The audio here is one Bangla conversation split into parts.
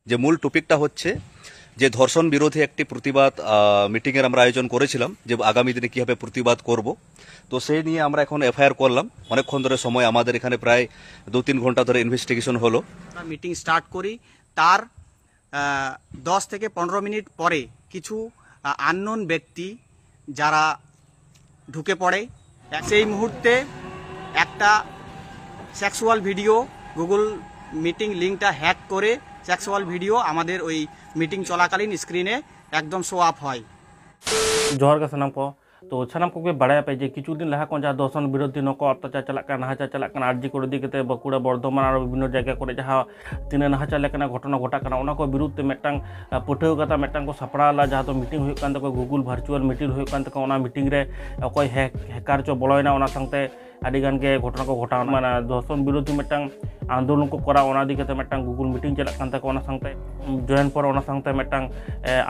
যে মূল টপিকটা হচ্ছে যে ধর্ষণ বিরোধী একটি প্রতিবাদ মিটিং এর আমরা আয়োজন করেছিলাম, যে আগামী দিনে কিভাবে প্রতিবাদ করব। তো সেই নিয়ে আমরা এখন এফআইআর করলাম। অনেকক্ষণ ধরে সময় আমাদের এখানে প্রায় 2-3 ঘন্টা ধরে ইনভেস্টিগেশন হলো। মিটিং স্টার্ট করি, তার 10 থেকে 15 মিনিট পরে কিছু আননোন ব্যক্তি যারা ঢুকে পড়ে, সেই মুহূর্তে একটা সেক্সুয়াল ভিডিও, গুগল মিটিং লিঙ্কটা হ্যাক করে সেক্সুয়াল ভিডিও আমাদের ওই মিটিং চলাকালীন স্ক্রিনে একদম শো আপ হয়। जोहर का सनम को तो सामान को बाड़ा पे किचु दिन लहा को जहाँ दर्शन विरोधी नको अत्याचार चलना नाहाचार चलना आरजी को दिखते बकुड़ा बर्धमान और विभिन्न जगह को जहाँ तीन नाहाचार लेकिन घटना घटा को विरुद्ध मेटांग पठेवता मेटांग को सपड़ा जहाँ तो मीटिंग हो गूगल भार्चुअल मीटिंग हो मीटिंग रे अकय हैकार चो बलयना संगते आदिगान के घटना को घटा माना दर्शन विरोधी मेटांग आंदोलन को करा दिखते मेटांग गूगल मीटिंग चलना संगते जॉइन पर संगते मेटांग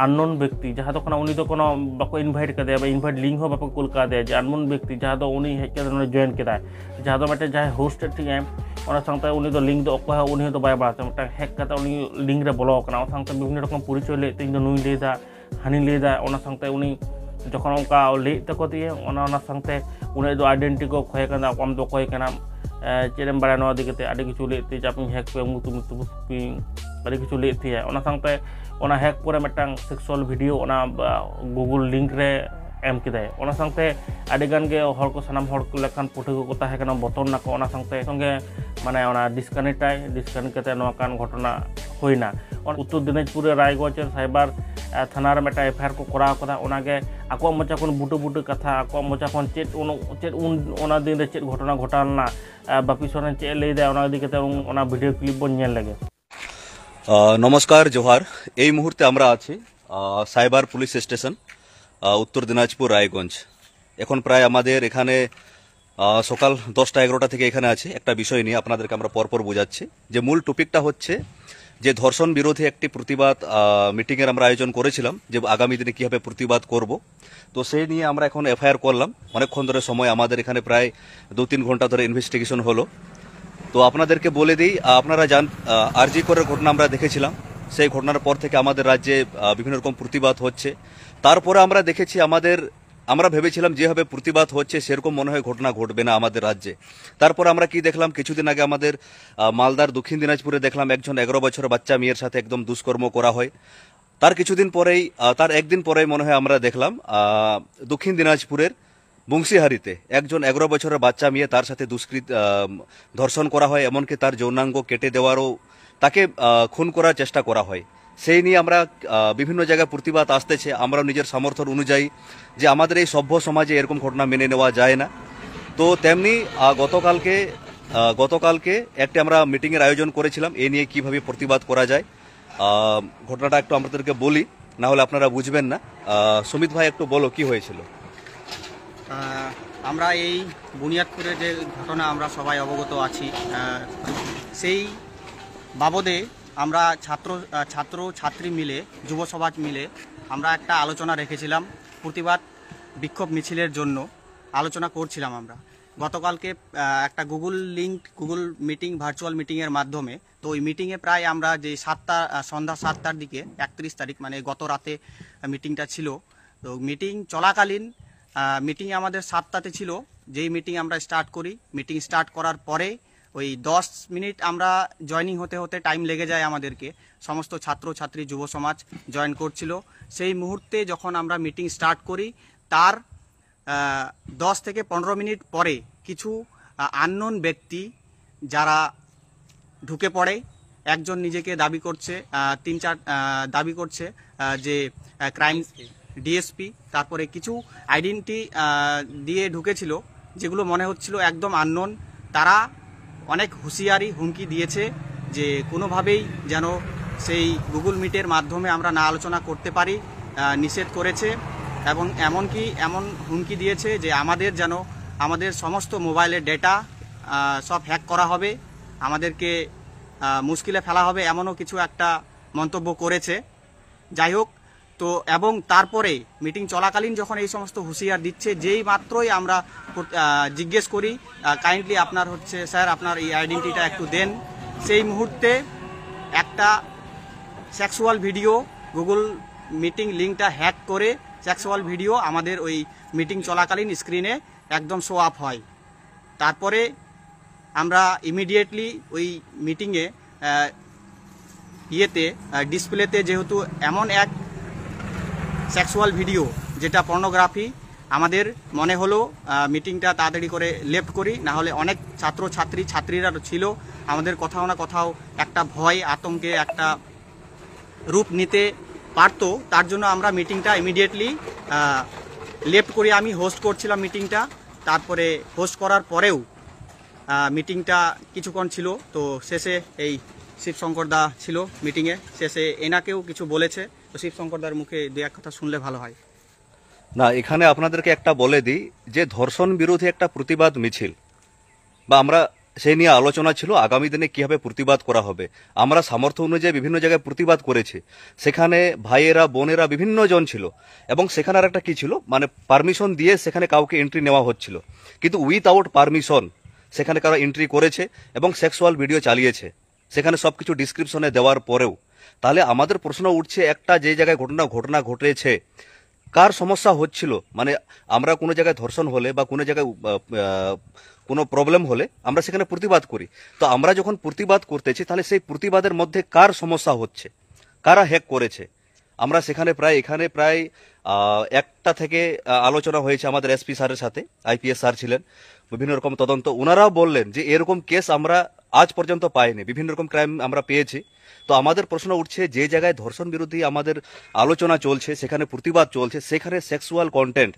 अननोन व्यक्ति जहाँ तो उनी तो कोनो बाको इनभाइट कर इनभाइट लिंक हो बाको कुल का दे अननोन व्यक्ति जहाँ तो उनी हेज के जॉइन किया जहाँ तो मेटे जहाँ होस्ट ठीक है संगते उनी तो लिंक तो अकय उनी तो बाय बाते मेटांग हैक करते उनी लिंक रे बोलो कना संगते विभिन्न रकम परिचय ले तीन नुई लेदा हानि लेदा संगते उनी जखन उनका ले तको दिए संगते उन्हें जो आइडेंटिटी को खोए करना कम तो खोए करना चेरम बड़ा नवा दिखते आदि किचु लेते जापिंग हैक पे मुतु आदि किचु लेते है संगते हैक पर मेटांग सेक्सुअल वीडियो गूगल लिंक रे एम किदाय संगते आदिगान के हर को सानाम हर को लेखान पुठे को ताहे कना बतन नाको संगते संगे माने डिसकानेक्ट करते नवा कान घटना होइना उत्तर दिनाजपुर रायगंज साइबर थाना मेटा एफआईआर को करा कदा ओनागे आको मचा खन बुटो बुटो कथा आको मचा खन चेट उन दिन रे चेट घटना घटालना बापी सोरेन चेट लैदा ओना दिकते ओना भिडियो क्लिप बन नेल लगे। नमस्कार जोहार। এই মুহূর্তে আমরা আছি সাইবার পুলিশ স্টেশন উত্তর দিনাজপুর রায়গঞ্জ। এখন প্রায় আমাদের এখানে সকাল 10টা-11টা থেকে এখানে আছে। একটা বিষয় নিয়ে আপনাদেরকে আমরা পরপর বোঝাচ্ছি। যে মূল টপিকটা হচ্ছে যে ধর্ষণ বিরোধী একটি প্রতিবাদ মিটিং এর আমরা আয়োজন করেছিলাম, যে আগামী দিনে কিভাবে প্রতিবাদ করব। তো সেই নিয়ে আমরা এখন এফআইআর করলাম। অনেকক্ষণ ধরে সময় আমাদের এখানে প্রায় 2-3 ঘন্টা ধরে ইনভেস্টিগেশন হলো। তো আপনাদেরকে বলে দিই, আপনারা আরজি করের ঘটনা আমরা দেখেছিলাম। সেই ঘটনার পর থেকে আমাদের রাজ্যে বিভিন্ন রকম প্রতিবাদ হচ্ছে। তারপরে আমরা দেখেছি আমরা ভেবেছিলাম যেভাবে প্রতিবাদ হচ্ছে সেরকম মনে হয় ঘটনা ঘটবে না আমাদের রাজ্যে। তারপর আমরা কি দেখলাম, কিছুদিন আগে আমাদের মালদার দক্ষিণ দিনাজপুরে দেখলাম একজন 11 বছরের বাচ্চা মেয়ের সাথে একদম দুষ্কর্ম করা হয়। তার একদিন পরেই মনে হয় আমরা দেখলাম দক্ষিণ দিনাজপুরের বংশীহারিতে একজন 11 বছরের বাচ্চা মেয়ে তার সাথে ধর্ষণ করা হয়, এমনকি তার যৌনাঙ্গ কেটে দেওয়ারও তাকে খুন করার চেষ্টা করা হয়। সেই নিয়ে আমরা বিভিন্ন জায়গায় প্রতিবাদ আসতেছে। আমরা নিজের সামর্থ্য অনুযায়ী যে আমাদের এই সভ্য সমাজে এরকম ঘটনা মেনে নেওয়া যায় না। তো তেমনি গতকালকে একটি আমরা মিটিংয়ের আয়োজন করেছিলাম এই নিয়ে কিভাবে প্রতিবাদ করা যায়। ঘটনাটা একটু আমাদেরকে বলি, না হলে আপনারা বুঝবেন না। সুমিত ভাই একটু বলো কি হয়েছিল। আমরা এই বুনিয়াদপুরে যে ঘটনা আমরা সবাই অবগত আছি, সেই বাবদে আমরা ছাত্র ছাত্রী মিলে যুব সমাজ মিলে আমরা একটা আলোচনা রেখেছিলাম। প্রতিবাদ বিক্ষোভ মিছিলের জন্য আলোচনা করছিলাম আমরা। গতকালকে একটা গুগল মিটিং ভার্চুয়াল মিটিংয়ের মাধ্যমে, তো ওই মিটিংয়ে প্রায় আমরা যে সন্ধ্যা 7টার দিকে 31 তারিখ মানে গত রাতে মিটিংটা ছিল। তো মিটিং চলাকালীন মিটিং আমাদের 7টাতে ছিল, যেই মিটিং আমরা স্টার্ট করি। মিটিং স্টার্ট করার পরে ওই 10 মিনিট আমরা জয়নিং হতে টাইম লেগে যায় আমাদেরকে। সমস্ত ছাত্রছাত্রী যুব সমাজ জয়েন করছিল। সেই মুহূর্তে যখন আমরা মিটিং স্টার্ট করি, তার 10 থেকে 15 মিনিট পরে কিছু আননোন ব্যক্তি যারা ঢুকে পড়ে, একজন নিজেকে দাবি করছে, 3-4 দাবি করছে যে ক্রাইম ডিএসপি, তারপরে কিছু আইডেন্টি দিয়ে ঢুকেছিল যেগুলো মনে হচ্ছিল একদম আননোন। তারা অনেক হুমকি দিয়েছে যে কোনোভাবেই যেন সেই গুগল মিটের মাধ্যমে আমরা না আলোচনা করতে পারি, নিষেধ করেছে। এবং এমনকি এমন হুমকি দিয়েছে যে আমাদের সমস্ত মোবাইলের ডেটা সব হ্যাক করা হবে, আমাদেরকে মুশকিলে ফেলা হবে, এমনও কিছু একটা মন্তব্য করেছে। যাই হোক, তো এবং তারপরে মিটিং চলাকালীন যখন এই সমস্ত হুঁশিয়ার দিচ্ছে, যেই মাত্রই আমরা জিজ্ঞেস করি কাইন্ডলি আপনার স্যার আপনার এই আইডেন্টিটিটা একটু দেন, সেই মুহূর্তে একটা সেক্সুয়াল ভিডিও গুগল মিটিং লিঙ্কটা হ্যাক করে সেক্সুয়াল ভিডিও আমাদের ওই মিটিং চলাকালীন স্ক্রিনে একদম শো আপ হয়। তারপরে আমরা ইমিডিয়েটলি ওই মিটিংয়ে ডিসপ্লেতে যেহেতু এমন এক সেক্সুয়াল ভিডিও যেটা পর্নোগ্রাফি, আমাদের মনে হলো মিটিংটা তাড়াতাড়ি করে লেফট করি, না হলে অনেক ছাত্রীরা ছিল, আমাদের কোথাও না কোথাও একটা ভয় আতঙ্কে একটা রূপ নিতে পারতো। তার জন্য আমরা মিটিংটা ইমিডিয়েটলি লেফট করি। আমি হোস্ট করছিলাম মিটিংটা, তারপরে হোস্ট করার পরেও মিটিংটা কিছুক্ষণ ছিল, তো শেষে এই শিবশঙ্করদা ছিল মিটিংয়ে, শেষে এনাকেও কিছু বলেছে, তো শিবশঙ্করদার মুখে দু এক কথা শুনলে ভালো হয়। না, এখানে আপনাদেরকে একটা বলে দিই যে ধর্ষণ বিরোধী একটা প্রতিবাদ মিছিল বা আমরা সেই নিয়ে আলোচনা ছিল আগামী দিনে কিভাবে প্রতিবাদ করা হবে। আমরা সামর্থ্য অনুযায়ী বিভিন্ন জায়গায় প্রতিবাদ করেছি, সেখানে ভাইয়েরা বোনেরা বিভিন্ন জন ছিল, এবং সেখানে আর একটা কি ছিল, মানে পারমিশন দিয়ে সেখানে কাউকে এন্ট্রি নেওয়া হচ্ছিল, কিন্তু উইথআউট পারমিশন সেখানে কারো এন্ট্রি করেছে এবং সেক্সুয়াল ভিডিও চালিয়েছে, সেখানে সবকিছু ডিসক্রিপশনে দেওয়ার পরেও। তাহলে আমাদের প্রশ্ন উঠছে, একটা যে জায়গায় ঘটনা ঘটেছে কার সমস্যা হচ্ছিল, মানে আমরা কোনো জায়গায় ধর্ষণ হলে বা কোনো জায়গায় কোনো প্রবলেম হলে আমরা সেখানে প্রতিবাদ করি, তো আমরা যখন প্রতিবাদ করতেছি তাহলে সেই প্রতিবাদের মধ্যে কার সমস্যা হচ্ছে, কারা হ্যাক করেছে। আমরা সেখানে এখানে প্রায় একটা থেকে আলোচনা হয়েছে আমাদের এসপি স্যারের সাথে, আইপিএস স্যার ছিলেন, বিভিন্ন রকম তদন্ত, ওনারাও বললেন যে এরকম কেস আমরা আজ পর্যন্ত পাইনি, বিভিন্ন রকম ক্রাইম আমরা পেয়েছি। তো আমাদের প্রশ্ন উঠছে, যে জায়গায় ধর্ষণ বিরোধী আমাদের আলোচনা চলছে, সেখানে প্রতিবাদ চলছে, সেখানে সেক্সুয়াল কন্টেন্ট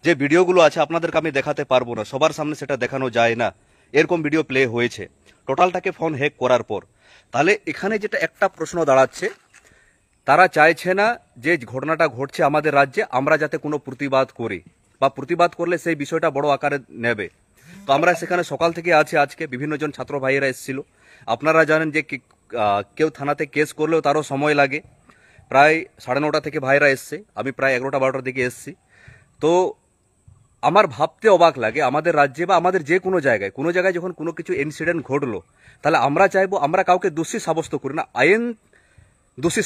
যে ভিডিওগুলো আছে আপনাদেরকে আমি দেখাতে পারবো না, সবার সামনে সেটা দেখানো যায় না, এরকম ভিডিও প্লে হয়েছে টোটালটাকে ফোন হ্যাক করার পর। তাহলে এখানে যেটা একটা প্রশ্ন দাঁড়াচ্ছে, তারা চাইছে না যে ঘটনাটা ঘটছে আমাদের রাজ্যে আমরা যাতে কোনো প্রতিবাদ করি, বা প্রতিবাদ করলে সেই বিষয়টা বড় আকারে নেবে। তো আমরা সেখানে সকাল থেকে আছি, আজকে বিভিন্ন জন ছাত্র ভাইয়েরা এসেছিল। আপনারা জানেন যে কেউ থানাতে কেস করলেও তারও সময় লাগে, প্রায় 9:30 থেকে ভাইরা এসছে, আমি প্রায় 11টা-12টার দিকে এসছি। তো আমার ভাবতে অবাক লাগে, আমাদের রাজ্যে বা আমাদের যে কোনো জায়গায় যখন কোনো কিছু ইনসিডেন্ট ঘটলো, তাহলে আমরা চাইবো আমরা কাউকে দোষী সাব্যস্ত করি না, আইন দোষী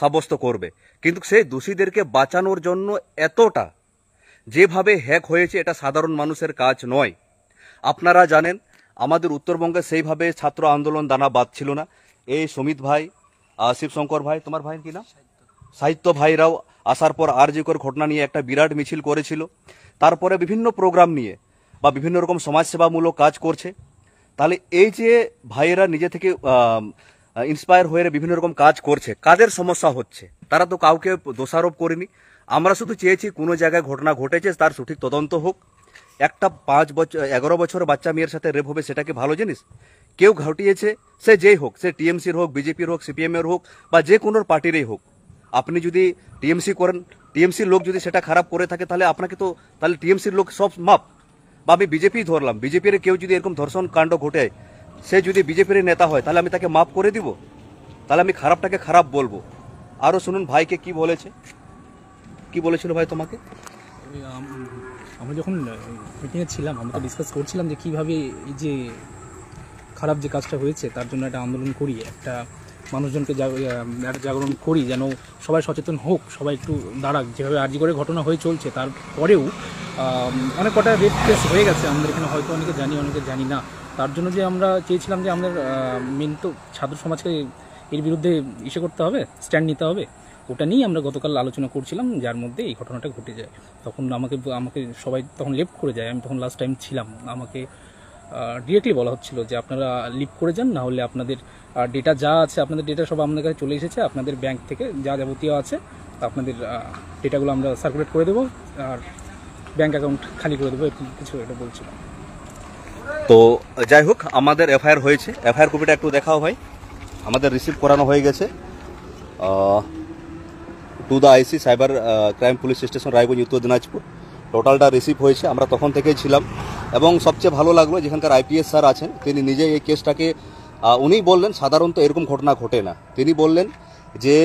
সাব্যস্ত করবে, কিন্তু সেই দোষীদেরকে বাঁচানোর জন্য এতটা যেভাবে হ্যাক হয়েছে, এটা সাধারণ মানুষের কাজ নয়। আপনারা জানেন আমাদের উত্তরবঙ্গে সেইভাবে ছাত্র আন্দোলন দানা বাঁধছিল না। এই সমিত ভাই, শিবশঙ্কর ভাই, তোমার ভাইয়ের কি নাম, সাহিত্য ভাইরাও আসার পর আরজিকর ঘটনা নিয়ে একটা বিরাট মিছিল করেছিল, তারপরে বিভিন্ন প্রোগ্রাম নিয়ে বা বিভিন্ন রকম সমাজসেবামূলক কাজ করছে। তাহলে এই যে ভাইয়েরা নিজে থেকে ইন্সপায়ার হয়ে বিভিন্ন রকম কাজ করছে, কাদের সমস্যা হচ্ছে, তারা তো কাউকে দোষারোপ করেনি। আমরা শুধু চেয়েছি কোনো জায়গায় ঘটনা ঘটেছে তার সঠিক তদন্ত হোক। একটা 11 বছর বাচ্চা মেয়ের সাথে রেপ হবে, সেটা কি ভালো জিনিস? কেউ ঘটিয়েছে, সে যেই হোক, সে টিএমসির হোক, বিজেপির হোক, সিপিএমের হোক, বা যে কোনো পার্টিরই হোক, আপনি যদি টিএমসি করেন, টিএমসির লোক যদি সেটা খারাপ করে থাকে, তাহলে আপনাকে তো, তাহলে টিএমসির লোক সব মাপ। বা আমি বিজেপি ধরলাম, বিজেপির কেউ যদি এরকম ধর্ষণ কাণ্ড ঘটে, সে যদি বিজেপির নেতা হয়, তাহলে আমি তাকে মাপ করে দিব? তাহলে আমি খারাপটাকে খারাপ বলবো? আরও শুনুন ভাইকে কি বলেছে, কি বলেছিল ভাই তোমাকে। আমরা যখন মিটিংয়ে ছিলাম, আমরা তো ডিসকাস করছিলাম যে কীভাবে এই যে খারাপ যে কাজটা হয়েছে তার জন্য একটা আন্দোলন করি, একটা মানুষজনকে একটা জাগরণ করি, যেন সবাই সচেতন হোক, সবাই একটু দাঁড়াক। যেভাবে আরজি করে ঘটনা হয়ে চলছে, তারপরেও অনেক কটা রেপ কেস হয়ে গেছে আমাদের এখানে, হয়তো অনেকে জানি অনেকে জানি না। তার জন্য যে আমরা চেয়েছিলাম যে আমাদের মেন তো ছাত্র সমাজকে এর বিরুদ্ধে করতে হবে, স্ট্যান্ড নিতে হবে, ওটা নিয়েই আমরা গতকাল আলোচনা করছিলাম, যার মধ্যে এই ঘটনাটা ঘটে যায়। তখন আমাকে সবাই তখন লেফট করে যায়, আমি তখন লাস্ট টাইম ছিলাম, আমাকে ডিরেক্টলি বলা হচ্ছিল যে আপনারা লিভ করে যান, না হলে আপনাদের ডেটা যা আছে, আপনাদের ডেটা সব আপনাদের কাছে চলে এসেছে, আপনাদের ব্যাংক থেকে যা যাবতীয় আছে আপনাদের ডেটাগুলো আমরা সার্কুলেট করে দেবো, আর ব্যাংক অ্যাকাউন্ট খালি করে দেবো, কিছু এটা বলছিল। তো যাই হোক, আমাদের এফআইআর হয়েছে, এফআইআর কপিটা একটু দেখাও ভাই। আমাদের রিসিভ করানো হয়ে গেছে to the IC cyber crime police station Raiganj, উত্তর দিনাজপুর। টোটালটা রিসিভ হয়েছে, আমরা তখন থেকেই ছিলাম। এবং সবচেয়ে ভালো লাগলো যেখানকার আইপিএস স্যার আছেন, তিনি নিজে এই কেসটাকে উনি বললেন সাধারণত এরকম ঘটনা ঘটে না। তিনি বললেন যে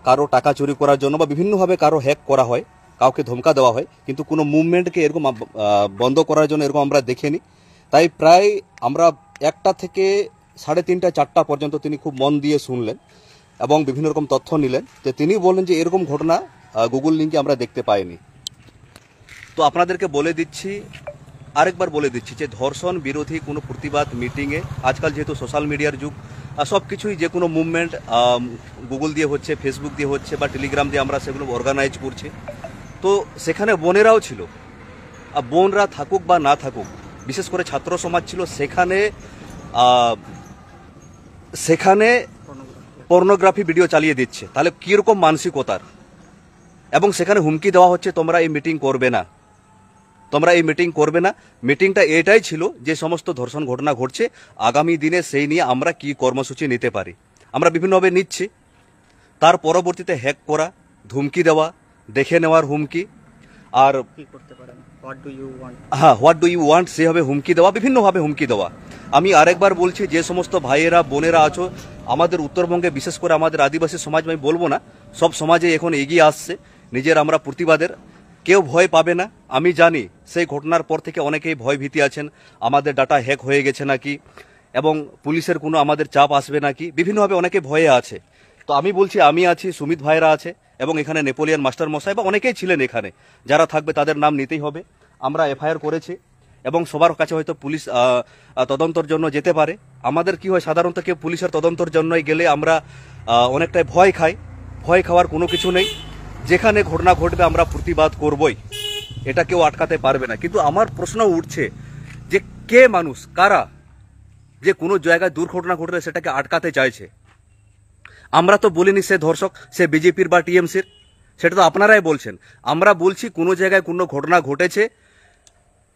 কারো টাকা চুরি করার জন্য বা বিভিন্নভাবে কারো হ্যাক করা হয়, কাউকে ধমকা দেওয়া হয়, কিন্তু কোনো মুভমেন্টকে এরকম বন্ধ করার জন্য এরকম আমরা দেখিনি। তাই প্রায় আমরা 1টা থেকে 3:30 4টা পর্যন্ত তিনি খুব মন দিয়ে শুনলেন। এবং বিভিন্ন রকম তথ্য নিলেন, যে তিনি বললেন যে এরকম ঘটনা গুগল লিঙ্কে আমরা দেখতে পাইনি। তো আপনাদেরকে বলে দিচ্ছি, আরেকবার বলে দিচ্ছি, যে ধর্ষণ বিরোধী কোনো প্রতিবাদ মিটিংয়ে আজকাল যেহেতু সোশ্যাল মিডিয়ার যুগ, সব কিছুই যে কোনো মুভমেন্ট গুগল দিয়ে হচ্ছে, ফেসবুক দিয়ে হচ্ছে, বা টেলিগ্রাম দিয়ে আমরা সেগুলো অর্গানাইজ করছি। তো সেখানে বোনেরাও ছিল, বোনরা থাকুক বা না থাকুক, বিশেষ করে ছাত্র সমাজ ছিল সেখানে। সেখানে পর্নোগ্রাফি ভিডিও চালিয়ে দিচ্ছে, তাহলে কীরকম মানসিকতার। এবং সেখানে হুমকি দেওয়া হচ্ছে তোমরা এই মিটিং করবে না, তোমরা এই মিটিং করবে না। মিটিংটা এটাই ছিল যে সমস্ত ধর্ষণ ঘটনা ঘটছে আগামী দিনে সেই নিয়ে আমরা কি কর্মসূচি নিতে পারি, আমরা বিভিন্নভাবে নিচ্ছি। তার পরবর্তীতে হ্যাক করা, ধুমকি দেওয়া, দেখে নেওয়ার হুমকি, আর কি করতে পারেন, হোয়াট ডু ইউ ওয়ান্ট, হ্যাঁ হোয়াট ডু ইউ ওয়ান্ট সেভাবে হুমকি দেওয়া, বিভিন্নভাবে হুমকি দেওয়া। আমি আরেকবার বলছি, যে সমস্ত ভাইয়েরা বোনেরা আছো আমাদের উত্তরবঙ্গে, বিশেষ করে আমাদের আদিবাসী সমাজ, আমি বলবো না, সব সমাজে এখন এগিয়ে আসছে নিজের আমরা প্রতিবাদের, কেউ ভয় পাবে না। আমি জানি সেই ঘটনার পর থেকে অনেকেই ভয় ভীতি আছেন, আমাদের ডাটা হ্যাক হয়ে গেছে নাকি, এবং পুলিশের কোনো আমাদের চাপ আসবে নাকি, বিভিন্নভাবে অনেকে ভয়ে আছে। তো আমি বলছি, আমি আছি, সুমিত ভাইরা আছে, এবং এখানে নেপোলিয়ান মাস্টার মশাই বা অনেকেই ছিলেন এখানে, যারা থাকবে তাদের নাম নিতেই হবে। আমরা এফআইআর করেছি, এবং সবার কাছে হয়তো পুলিশ তদন্তর জন্য যেতে পারে। আমাদের কি হয়, সাধারণত কেউ পুলিশের তদন্তর জন্যই গেলে আমরা অনেকটাই ভয় খাই। ভয় খাওয়ার কোনো কিছু নেই, যেখানে ঘটনা ঘটবে আমরা প্রতিবাদ করবই, এটা কেউ আটকাতে পারবে না। কিন্তু আমার প্রশ্ন উঠছে যে কে মানুষ, কারা যে কোনো জায়গায় দুর্ঘটনা ঘটলে সেটাকে আটকাতে চাইছে। আমরা তো বলিনি সে ধর্ষক, সে বিজেপির বা টিএমসির, সেটা তো আপনারাই বলছেন। আমরা বলছি কোনো জায়গায় কোনো ঘটনা ঘটেছে,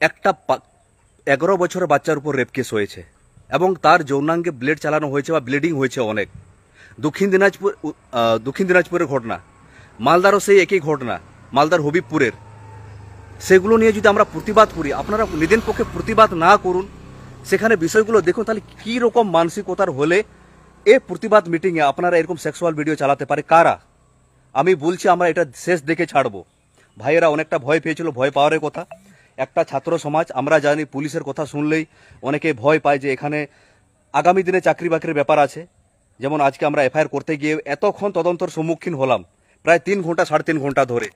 একটা 11 বছরের বাচ্চার উপর রেপ কেস হয়েছে, এবং তার যৌনাঙ্গে ব্লেড চালানো হয়েছে বা ব্লিডিং হয়েছে অনেক। দক্ষিণ দিনাজপুরের ঘটনা, মালদারও সেই একই ঘটনা, মালদার হবিবপুরের। সেগুলো নিয়ে যদি আমরা প্রতিবাদ করি, আপনারা নিজের পক্ষে প্রতিবাদ না করুন, সেখানে বিষয়গুলো দেখুন, তাহলে কী রকম মানসিকতার হলে এই প্রতিবাদ মিটিংয়ে আপনারা এরকম সেক্সুয়াল ভিডিও চালাতে পারে কারা। আমি বলছি আমরা এটা শেষ দেখে ছাড়বো। ভাইয়েরা অনেকটা ভয় পেয়েছিল, ভয় পাওয়ার কথা। একটা ছাত্র সমাজ, আমরা জানি পুলিশের কথা শুনলেই অনেকে ভয় পায়, যে এখানে আগামী দিনে চাকরি বাকরির ব্যাপার আছে। যেমন আজকে আমরা এফআইআর করতে গিয়ে এতক্ষণ তদন্তর সম্মুখীন হলাম, প্রায় 3 ঘন্টা 3.5 ঘন্টা ধরে,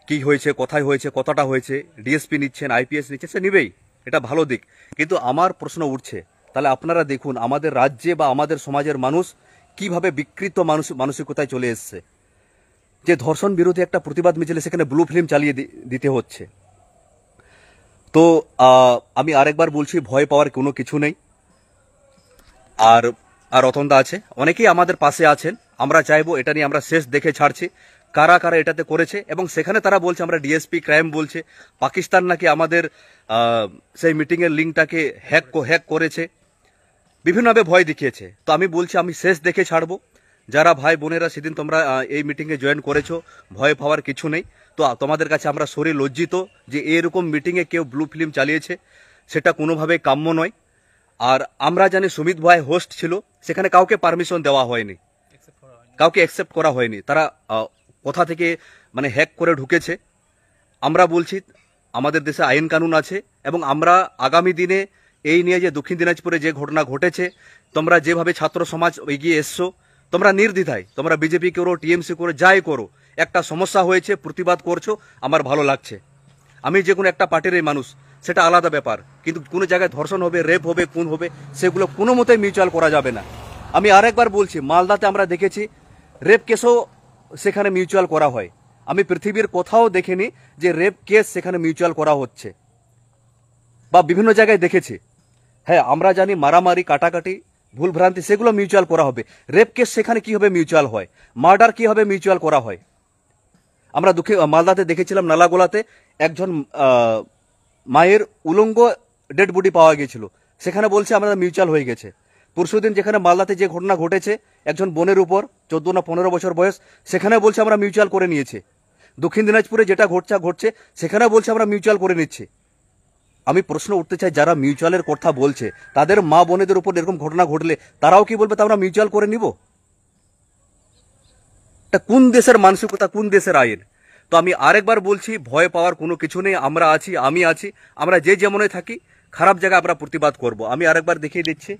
কি হয়েছে, কোথায় হয়েছে, কতটা হয়েছে, ডিএসপি নিচ্ছেন, আইপিএস নিচ্ছেন, সে নিবেই, এটা ভালো দিক। কিন্তু আমার প্রশ্ন উঠছে, তাহলে আপনারা দেখুন আমাদের রাজ্যে বা আমাদের সমাজের মানুষ কিভাবে বিকৃত মানসিকতায় চলে এসছে, যে ধর্ষণ বিরোধী একটা প্রতিবাদ মিছিলে সেখানে ব্লু ফিল্ম চালিয়ে দিতে হচ্ছে। তো আমি আরেকবার বলছি, ভয় পাওয়ার কোনো কিছু নেই। আর রতনদা আছে, অনেকেই আমাদের পাশে আছেন। আমরা চাইবো এটা নিয়ে আমরা শেষ দেখে ছাড়ছি কারা কারা এটাতে করেছে। এবং সেখানে তারা বলছে আমরা ডিএসপি ক্রাইম বলছে, পাকিস্তান নাকি আমাদের সেই মিটিংয়ের লিঙ্কটাকে হ্যাক করেছে, বিভিন্নভাবে ভয় দেখিয়েছে। তো আমি বলছি আমি শেষ দেখে ছাড়বো। যারা ভাই বোনেরা সেদিন তোমরা এই মিটিংয়ে জয়েন করেছো, ভয় পাওয়ার কিছু নেই। তো তোমাদের কাছে আমরা শরীর লজ্জিত যে এরকম মিটিংয়ে কেউ ব্লু ফিল্ম চালিয়েছে, সেটা কোনোভাবেই কাম্য নয়। আর আমরা জানি সুমিত ভাই হোস্ট ছিল, সেখানে কাউকে পারমিশন দেওয়া হয়নি, কাউকে অ্যাকসেপ্ট করা হয়নি। তারা কোথা থেকে মানে হ্যাক করে ঢুকেছে। আমরা বলছি আমাদের দেশে আইন কানুন আছে, এবং আমরা আগামী দিনে এই নিয়ে যে দক্ষিণ দিনাজপুরে যে ঘটনা ঘটেছে, তোমরা যেভাবে ছাত্র সমাজ এগিয়ে এসছো, তোমরা নির্দ্বিধায়, তোমরা বিজেপি করো, টিএমসি করো, যাই করো, একটা সমস্যা হয়েছে প্রতিবাদ করছো, আমার ভালো লাগছে। আমি যে কোনো একটা পার্টির মানুষ, সেটা আলাদা ব্যাপার। কিন্তু কোনো জায়গায় ধর্ষণ হবে, রেপ হবে, খুন হবে, সেগুলো কোনো মতেই মিউচুয়াল করা যাবে না। আমি আরেকবার বলছি, মালদাতে আমরা দেখেছি রেপ কেসও সেখানে মিউচুয়াল করা হয়। আমি পৃথিবীর কোথাও দেখিনি যে রেপ কেস সেখানে মিউচুয়াল করা হচ্ছে, বা বিভিন্ন জায়গায় দেখেছি। হ্যাঁ, আমরা জানি মারামারি, কাটাকাটি, ভুলভ্রান্তি, সেগুলো মিউচুয়াল করা হবে। রেপ কেস সেখানে কিভাবে মিউচুয়াল হয়, মার্ডার কিভাবে মিউচুয়াল করা হয়। আমরা মালদাতে দেখেছিলাম, নালাগোলাতে একজন মায়ের উলঙ্গ ডেড বডি পাওয়া গিয়েছিল, সেখানে বলছে আমরা মিউচুয়াল হয়ে গেছে। পরশুদিন যেখানে মালদাতে যে ঘটনা ঘটেছে একজন বোনের উপর, 14 না 15 বছর বয়স, সেখানে বলছে আমরা মিউচুয়াল করে নিয়েছি। দক্ষিণ দিনাজপুরে যেটা ঘটছে সেখানে বলছে আমরা মিউচুয়াল করে নিচ্ছি। আমি প্রশ্ন উঠতে চাই, যারা মিউচুয়ালের কথা বলছে তাদের মা বোনেদের উপর এরকম ঘটনা ঘটলে তারাও কি বলবে তা আমরা মিউচুয়াল করে নিব? এটা কোন দেশের মানসিকতা, কোন দেশের আইন? তো আমি আরেকবার বলছি, ভয় পাওয়ার কোনো কিছু নেই। আমরা আছি, আমি আছি, আমরা যে যেমনই থাকি, খারাপ জায়গায় আমরা প্রতিবাদ করব। আমি আরেকবার দেখিয়ে দিচ্ছি,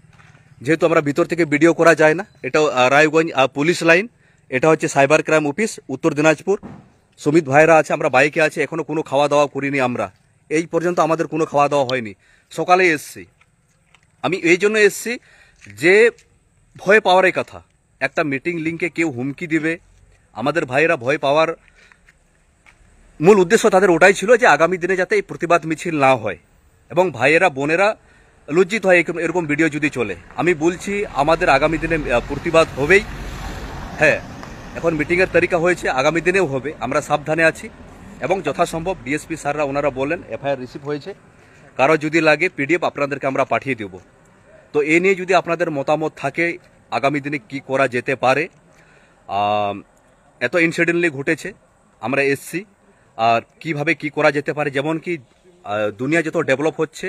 যেহেতু আমরা ভিতর থেকে ভিডিও করা যায় না, এটা রায়গঞ্জ পুলিশ লাইন, এটা হচ্ছে সাইবার ক্রাইম অফিস উত্তর দিনাজপুর। সুমিত ভাইরা আছে, আমরা বাইকে আছে, এখনো কোনো খাওয়া দাওয়া করিনি। আমরা এই পর্যন্ত আমাদের কোনো খাওয়া দাওয়া হয়নি, সকালে এসছি। আমি এই জন্য এসছি যে ভয় পাওয়ারই কথা, একটা মিটিং লিঙ্কে কেউ হুমকি দিবে, আমাদের ভাইয়েরা ভয় পাওয়ার মূল উদ্দেশ্য তাদের ওটাই ছিল যে আগামী দিনে যাতে এই প্রতিবাদ মিছিল না হয় এবং ভাইয়েরা বোনেরা লজ্জিত হয় এরকম ভিডিও যদি চলে। আমি বলছি আমাদের আগামী দিনে প্রতিবাদ হবেই। হ্যাঁ, এখন মিটিংয়ের তালিকা হয়েছে, আগামী দিনেও হবে, আমরা সাবধানে আছি এবং যথাসম্ভব ডিএসপি স্যাররা ওনারা বলেন এফআইআর রিসিভ হয়েছে, কারো যদি লাগে পিডিএফ আপনাদেরকে আমরা পাঠিয়ে দেব। তো এ নিয়ে যদি আপনাদের মতামত থাকে আগামী দিনে কি করা যেতে পারে, এত ইনসিডেন্টলি ঘটেছে, আমরা এসছি, আর কিভাবে কি করা যেতে পারে, যেমন কি দুনিয়া যত ডেভেলপ হচ্ছে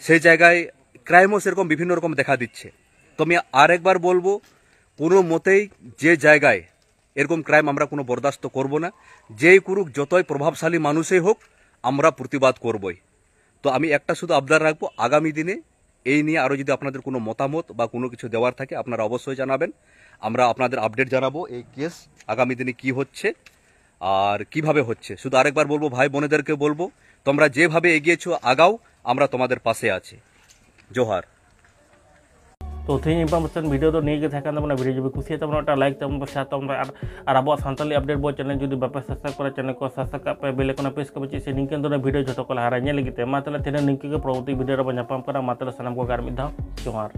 সেই জায়গায় ক্রাইমও সেরকম বিভিন্ন রকম দেখা দিচ্ছে। তো আমি আর একবার বলবো, কোনো মতেই যে জায়গায় এরকম ক্রাইম আমরা কোনো বরদাস্ত করব না, যেই করুক, যতই প্রভাবশালী মানুষই হোক, আমরা প্রতিবাদ করবই। তো আমি একটা শুধু আবদার রাখবো, আগামী দিনে এই নিয়ে আরও যদি আপনাদের কোনো মতামত বা কোনো কিছু দেওয়ার থাকে আপনারা অবশ্যই জানাবেন, আমরা আপনাদের আপডেট জানাবো এই কেস আগামী দিনে কি হচ্ছে আর কিভাবে হচ্ছে। শুধু আরেকবার বলবো, ভাই বোনেদেরকে বলবো, তোমরা যেভাবে এগিয়েছো আগাও, আমরা তোমাদের পাশে আছি। জোহার। তো তেহেᱧ ইনফরমেশন ভিডিও তো নিয়ে থাকেন তাবনা ভিডিও যদি খুশি হয় তাবনা লাইক তাবনা শেয়ার তাবনা আর আবহাওয়া সান্তালি আপডেট বই চ্যানেল যদি বাপে সাবস্ক্রাইব করে চ্যানেল को সাবস্ক্রাইब पे बेल आइकन प्रेस करबे से निंकन दोना वीडियो जतो को हारा ने लगिते मातला तेना निंकी के प्रवृत्ति वीडियो रे बन्या पाम करा मातला सनम को गार मिधा जोहार।